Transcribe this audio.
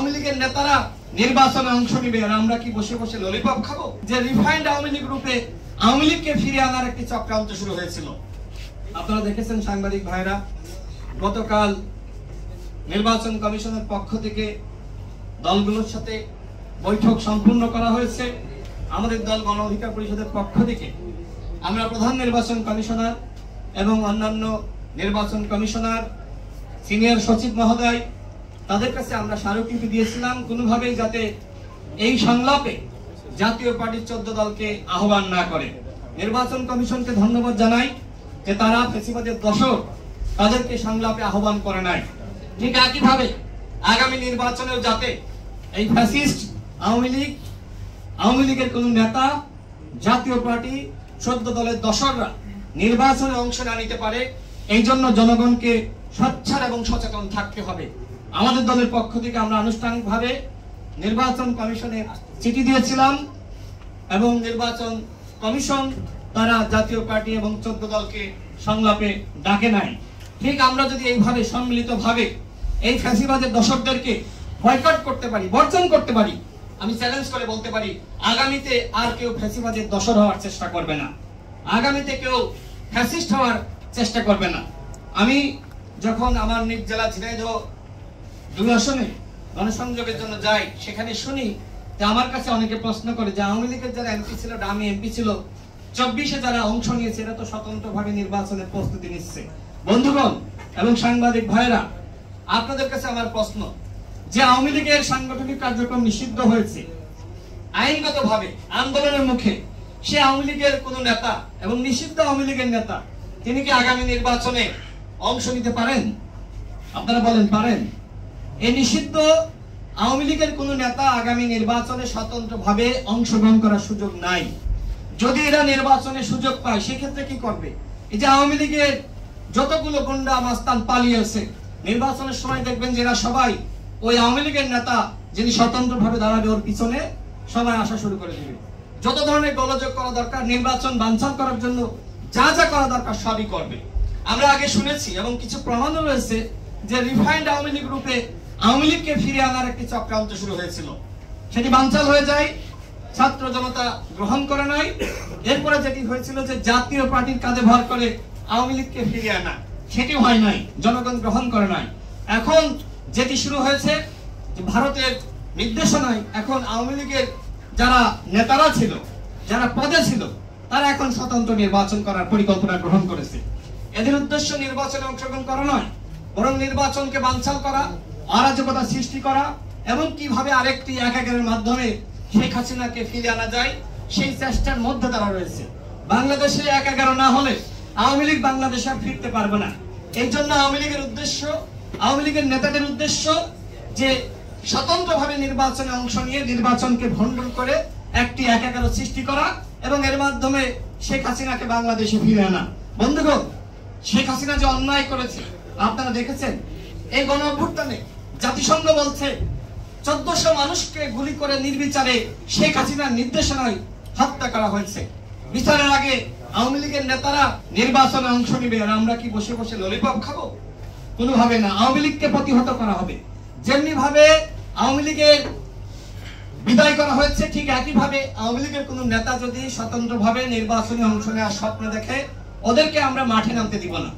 আওয়ামী লীগের নেতারা নির্বাচনে অংশ নিবে আর আমরা কি বসে বসে ললিপপ খাবো? যে রিফাইন্ড আওয়ামী লীগ রূপে আওয়ামী লীগকে ফিরিয়ে আনার একটি চক্রান্ত শুরু হয়েছিল। আপনারা দেখেছেন সাংবাদিক ভাইরা, গতকাল নির্বাচন কমিশনের পক্ষ থেকে দলগুলোর সাথে বৈঠক সম্পূর্ণ করা হয়েছে। আমাদের দল গণ অধিকার পরিষদের পক্ষ থেকে আমরা প্রধান নির্বাচন কমিশনার এবং অন্যান্য নির্বাচন কমিশনার, সিনিয়র সচিব মহোদয়, তাদের কাছে আমরা স্মারকলিপি দিয়েছিলাম কোনোভাবেই যাতে এই সংলাপে জাতীয় পার্টির 14 দলকে আহ্বান না করে। নির্বাচন কমিশনকে ধন্যবাদ জানাই যে তারা ফ্যাসিবাদের দশক তাদেরকে সংলাপে আহ্বান করে নাই। ঠিক একইভাবে আগামী নির্বাচনেও যাতে এই ফ্যাসিস্ট আওয়ামী লীগের কোন নেতা, জাতীয় পার্টি, 14 দলের দশররা নির্বাচনে অংশ না নিতে পারে, এই জন্য জনগণকে সোচ্চার এবং সচেতন থাকতে হবে। আমাদের দলের পক্ষ থেকে আমরা আনুষ্ঠানিকভাবে নির্বাচন কমিশনে চিঠি দিয়েছিলাম এবং নির্বাচন কমিশন তারা জাতীয় পার্টি এবং 14 দলকে সংলাপে ডাকে নাই। ঠিক আমরা যদি এইভাবে সম্মিলিতভাবে এই ফ্যাসিবাদের দশকদেরকে বয়কট করতে পারি, বর্জন করতে পারি, আমি চ্যালেঞ্জ করে বলতে পারি আগামীতে আর কেউ ফ্যাসিবাদের দশর হওয়ার চেষ্টা করবে না, আগামীতে কেউ ফ্যাসিস্ট হওয়ার চেষ্টা করবে না। আমি যখন আমার নিজ জেলা ঝিনাইদহ 2 আসনে গণসংযোগের জন্য যাই, সেখানে শুনি যে আমার কাছে অনেকে প্রশ্ন করে যে আওয়ামী লীগের যারা এমপি ছিল, ডামি এমপি ছিল, 24-এ যারা অংশ নিয়েছে এরা তো স্বতন্ত্রভাবে নির্বাচনের প্রস্তুতি নিচ্ছে। বন্ধুগণ এবং সাংবাদিক ভাইরা, আপনাদের কাছে আমার প্রশ্ন যে আওয়ামী লীগের সাংগঠনিক কার্যক্রম নিষিদ্ধ হয়েছে আইনগতভাবে আন্দোলনের মুখে, সে আওয়ামী লীগের কোন নেতা এবং নিষিদ্ধ আওয়ামী লীগের নেতা তিনি কি আগামী নির্বাচনে অংশ নিতে পারেন? আপনারা বলেন পারেন? এই নিষিদ্ধ আওয়ামী লীগের কোন নেতা আগামী নির্বাচনে স্বতন্ত্রভাবে অংশগ্রহণ করার সুযোগ নাই। যদি এরা নির্বাচনে সুযোগ পায় সেক্ষেত্রে কি করবে? এই যে আওয়ামী লীগের যতগুলো গুন্ডা মাস্তান পালিয়েছে, নির্বাচনের সময় দেখবেন যে এরা সবাই ওই আওয়ামী লীগের নেতা যিনি স্বতন্ত্রভাবে দাঁড়াবে ওর পিছনে সবাই আসা শুরু করে দিবে। যত ধরনের গোলযোগ করা দরকার, নির্বাচন বানচাল করার জন্য যা যা করা দরকার সবই করবে। আমরা আগে শুনেছি এবং কিছু প্রমাণও রয়েছে যে রিফাইন্ড আওয়ামী লীগ রূপে আওয়ামী লীগকে ফিরিয়ে আনার একটি চক্রান্ত শুরু হয়েছিল, সেটি বানচাল হয়ে যায়, ছাত্র জনতা গ্রহণ করে নাই। এরপরে যেটি হয়েছিল যে জাতীয় পার্টির কাঁধে ভর করে আওয়ামী লীগকে ফিরিয়ে আনা, সেটি হয় নাই, জনগণ গ্রহণ করে নাই। এখন যেটি শুরু হয়েছে যে ভারতের নির্দেশনায় এখন আওয়ামী লীগের যারা নেতারা ছিল, যারা পদে ছিল, তারা এখন স্বতন্ত্র নির্বাচন করার পরিকল্পনা গ্রহণ করেছে। এদের উদ্দেশ্য নির্বাচনে অংশগ্রহণ করা নয়, বরং নির্বাচনকে বানচাল করা, অরাজকতা সৃষ্টি করা এবং কিভাবে আরেকটি একাগারের মাধ্যমে শেখ হাসিনাকে ফিরে আনা যায় সেই চেষ্টার মধ্যে তারা রয়েছে। বাংলাদেশে 1-11 না হলে আওয়ামী লীগ বাংলাদেশে আর ফিরতে পারবে না। এই জন্য আওয়ামী লীগের উদ্দেশ্য, আওয়ামী লীগের নেতাদের উদ্দেশ্য যে স্বতন্ত্রভাবে নির্বাচনে অংশ নিয়ে নির্বাচনকে ভণ্ডুল করে একটি 1-11 সৃষ্টি করা এবং এর মাধ্যমে শেখ হাসিনাকে বাংলাদেশে ফিরে আনা। বন্ধুগণ, শেখ হাসিনা যে অন্যায় করেছে আপনারা দেখেছেন। এই গণ অভ্যুত্থানে জাতিসংঘ বলছে 1400 মানুষকে গুলি করে নির্বিচারে শেখ হাসিনার নির্দেশনায় হত্যা করা হয়েছে। বিচারের আগে আওয়ামী লীগের নেতারা নির্বাচনে অংশ নিবে আর আমরা কি বসে বসে ললিপপ খাবো? কোনোভাবে না। আওয়ামী লীগকে প্রতিহত করা হবে। যেমনি ভাবে আওয়ামী লীগের বিদায় করা হয়েছে, ঠিক একইভাবে আওয়ামী লীগের কোন নেতা যদি স্বতন্ত্রভাবে নির্বাচনে অংশ নেওয়ার স্বপ্ন দেখে, ওদেরকে আমরা মাঠে নামতে দিব না।